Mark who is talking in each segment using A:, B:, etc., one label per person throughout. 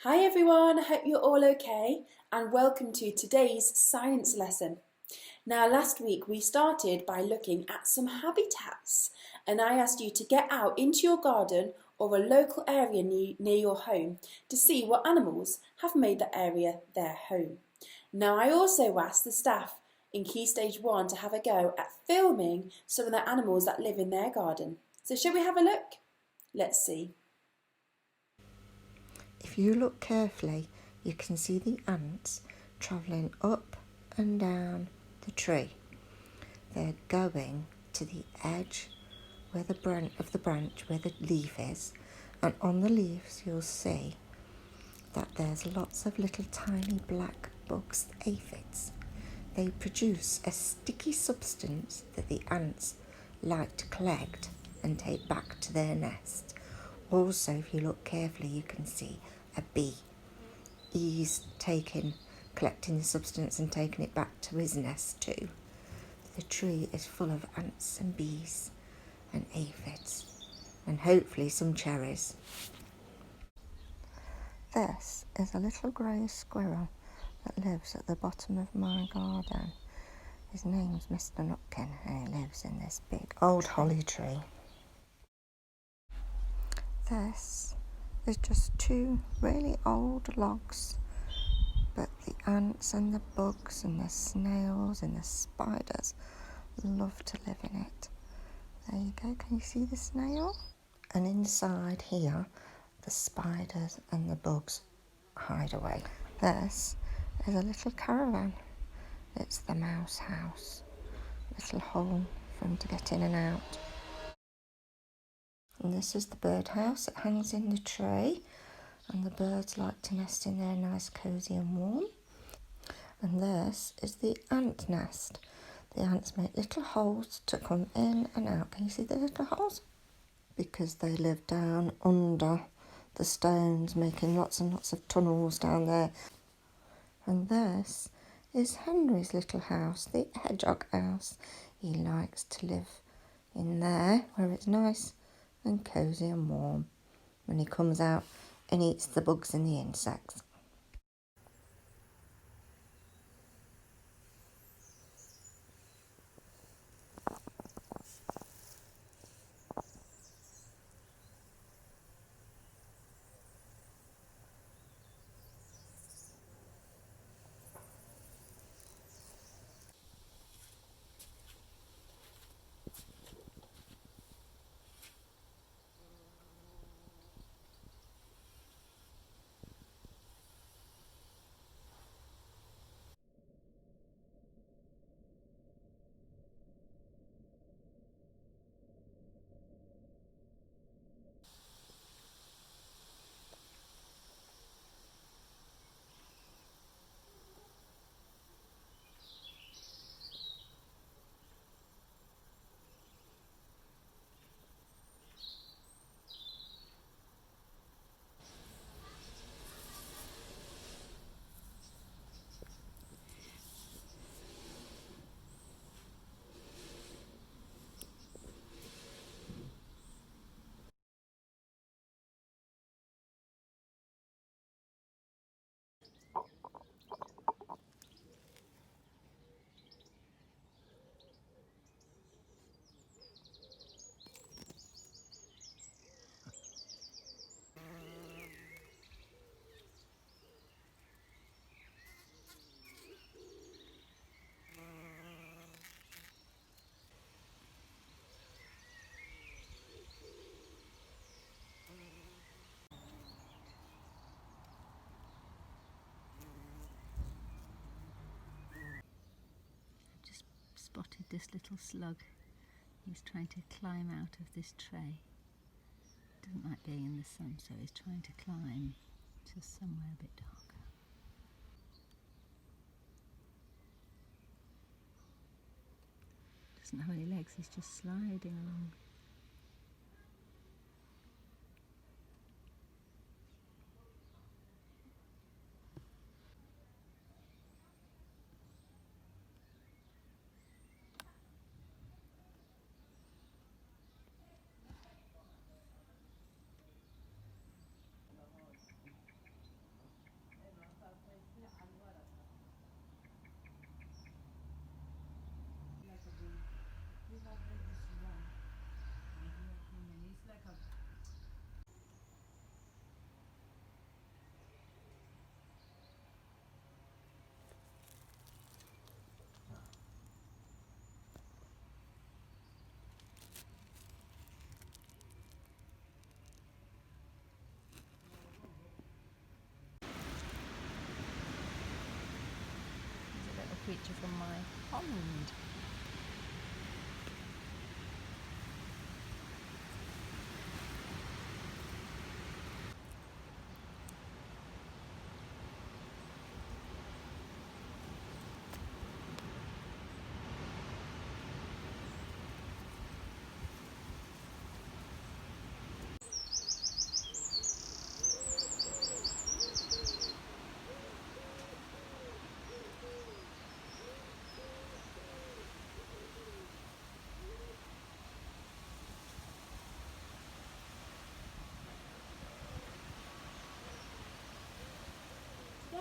A: Hi everyone, I hope you're all okay and welcome to today's science lesson. Now last week we started by looking at some habitats and I asked you to get out into your garden or a local area near your home to see what animals have made that area their home. Now I also asked the staff in Key Stage 1 to have a go at filming some of the animals that live in their garden. So shall we have a look? Let's see.
B: If you look carefully, you can see the ants travelling up and down the tree. They're going to the edge where the branch where the leaf is, and on the leaves you'll see that there's lots of little tiny black bugs, aphids. They produce a sticky substance that the ants like to collect and take back to their nest. Also, if you look carefully, you can see a bee. He's collecting the substance and taking it back to his nest too. The tree is full of ants and bees and aphids and hopefully some cherries. This is a little grey squirrel that lives at the bottom of my garden. His name's Mr. Nutkin and he lives in this big old holly tree. This is just two really old logs, but the ants and the bugs and the snails and the spiders love to live in it. There you go, can you see the snail? And inside here, the spiders and the bugs hide away. This is a little caravan. It's the mouse house. Little hole for them to get in and out. And this is the birdhouse. It hangs in the tree and the birds like to nest in there nice, cosy and warm. And this is the ant nest. The ants make little holes to come in and out. Can you see the little holes? Because they live down under the stones, making lots and lots of tunnels down there. And this is Henry's little house, the hedgehog house. He likes to live in there where it's nice and cosy and warm when he comes out and eats the bugs and the insects.
C: Spotted this little slug. He's trying to climb out of this tray. Doesn't like being in the sun, so he's trying to climb to somewhere a bit darker. Doesn't have any legs, he's just sliding along. There's a little creature from my pond.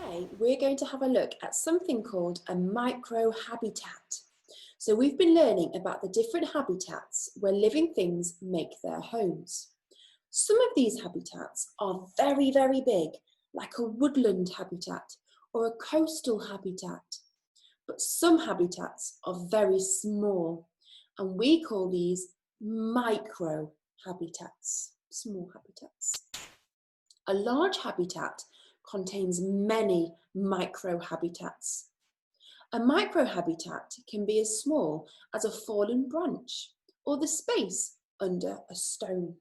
A: Today, we're going to have a look at something called a microhabitat. So we've been learning about the different habitats where living things make their homes. Some of these habitats are very, very big, like a woodland habitat or a coastal habitat. But some habitats are very small, and we call these microhabitats, small habitats. A large habitat contains many microhabitats. A microhabitat can be as small as a fallen branch or the space under a stone.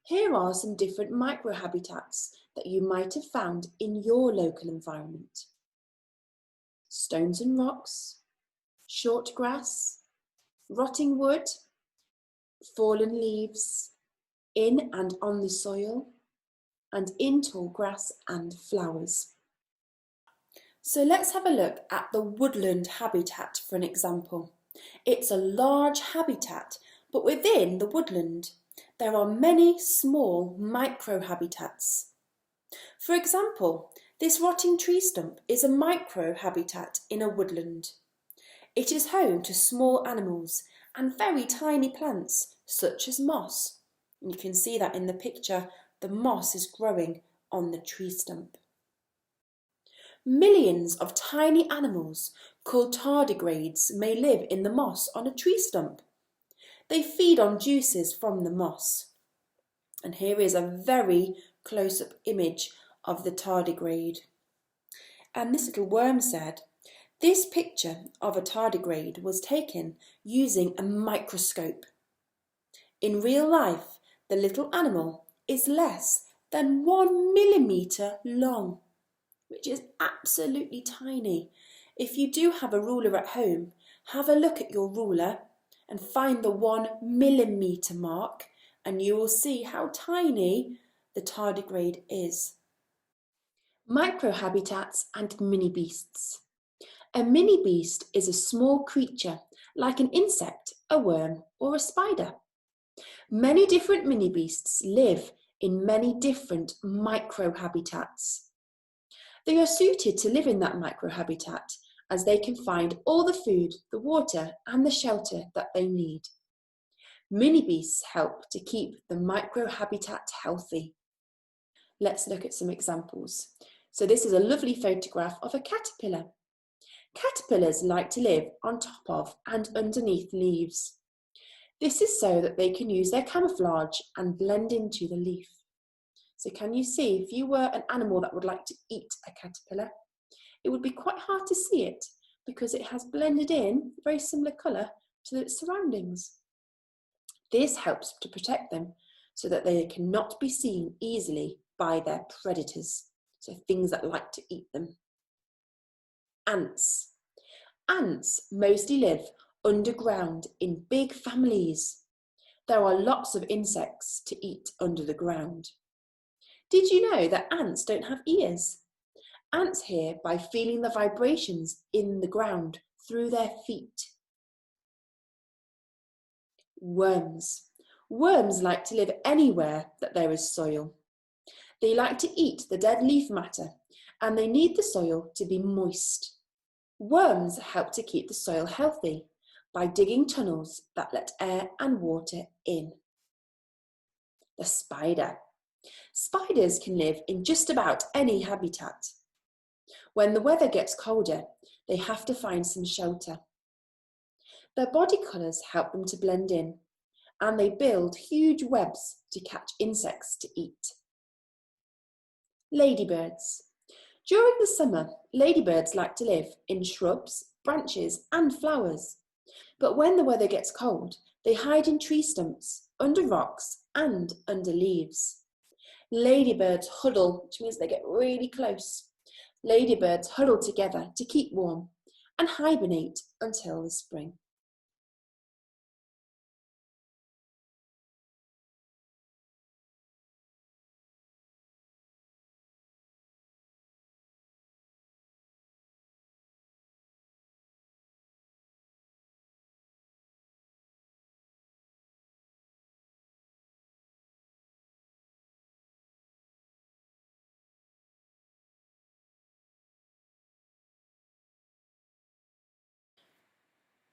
A: Here are some different microhabitats that you might have found in your local environment. Stones and rocks, short grass, rotting wood, fallen leaves, in and on the soil, and in tall grass and flowers. So let's have a look at the woodland habitat for an example. It's a large habitat, but within the woodland, there are many small microhabitats. For example, this rotting tree stump is a microhabitat in a woodland. It is home to small animals and very tiny plants, such as moss. You can see that in the picture, the moss is growing on the tree stump. Millions of tiny animals called tardigrades may live in the moss on a tree stump. They feed on juices from the moss. And here is a very close-up image of the tardigrade. And this little worm said, "This picture of a tardigrade was taken using a microscope. In real life, the little animal is less than 1 millimetre long, which is absolutely tiny. If you do have a ruler at home, have a look at your ruler and find the 1 millimetre mark, and you will see how tiny the tardigrade is." Microhabitats and mini beasts. A mini beast is a small creature like an insect, a worm, or a spider. Many different mini beasts live in many different microhabitats. They are suited to live in that microhabitat as they can find all the food, the water, and the shelter that they need. Mini beasts help to keep the microhabitat healthy. Let's look at some examples. So this is a lovely photograph of a caterpillar. Caterpillars like to live on top of and underneath leaves. This is so that they can use their camouflage and blend into the leaf. So can you see, if you were an animal that would like to eat a caterpillar, it would be quite hard to see it because it has blended in a very similar colour to its surroundings. This helps to protect them so that they cannot be seen easily by their predators, so things that like to eat them. Ants. Ants mostly live underground in big families. There are lots of insects to eat under the ground. Did you know that ants don't have ears? Ants hear by feeling the vibrations in the ground through their feet. Worms. Worms like to live anywhere that there is soil. They like to eat the dead leaf matter, and they need the soil to be moist. Worms help to keep the soil healthy by digging tunnels that let air and water in. The spider. Spiders can live in just about any habitat. When the weather gets colder, they have to find some shelter. Their body colours help them to blend in, and they build huge webs to catch insects to eat. Ladybirds. During the summer, ladybirds like to live in shrubs, branches and flowers. But when the weather gets cold, they hide in tree stumps, under rocks and under leaves. Ladybirds huddle, which means they get really close. Ladybirds huddle together to keep warm and hibernate until the spring.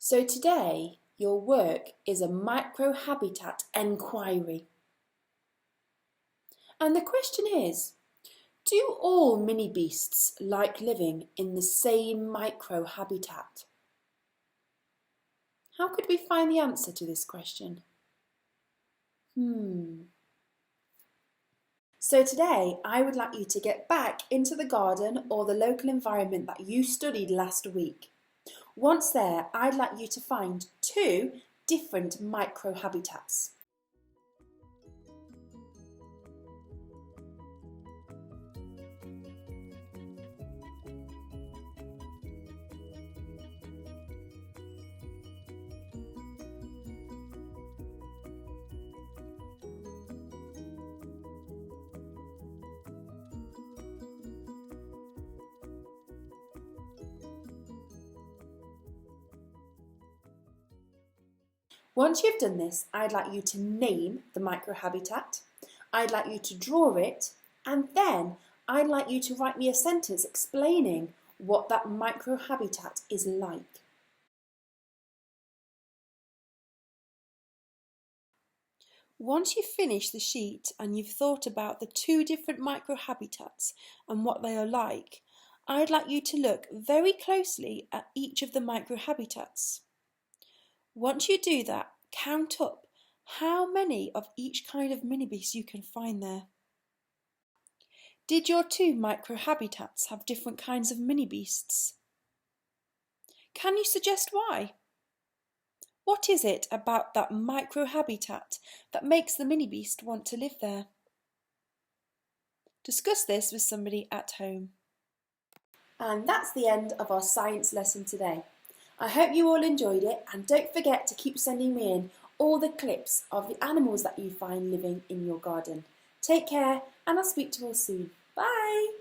A: So today, your work is a microhabitat enquiry. And the question is, do all mini beasts like living in the same microhabitat? How could we find the answer to this question? So today, I would like you to get back into the garden or the local environment that you studied last week. Once there, I'd like you to find 2 different microhabitats. Once you've done this, I'd like you to name the microhabitat, I'd like you to draw it, and then I'd like you to write me a sentence explaining what that microhabitat is like. Once you've finished the sheet and you've thought about the 2 different microhabitats and what they are like, I'd like you to look very closely at each of the microhabitats. Once you do that, count up how many of each kind of mini beast you can find there. Did your 2 microhabitats have different kinds of mini beasts? Can you suggest why? What is it about that microhabitat that makes the mini beast want to live there? Discuss this with somebody at home. And that's the end of our science lesson today. I hope you all enjoyed it, and don't forget to keep sending me in all the clips of the animals that you find living in your garden. Take care, and I'll speak to you all soon. Bye!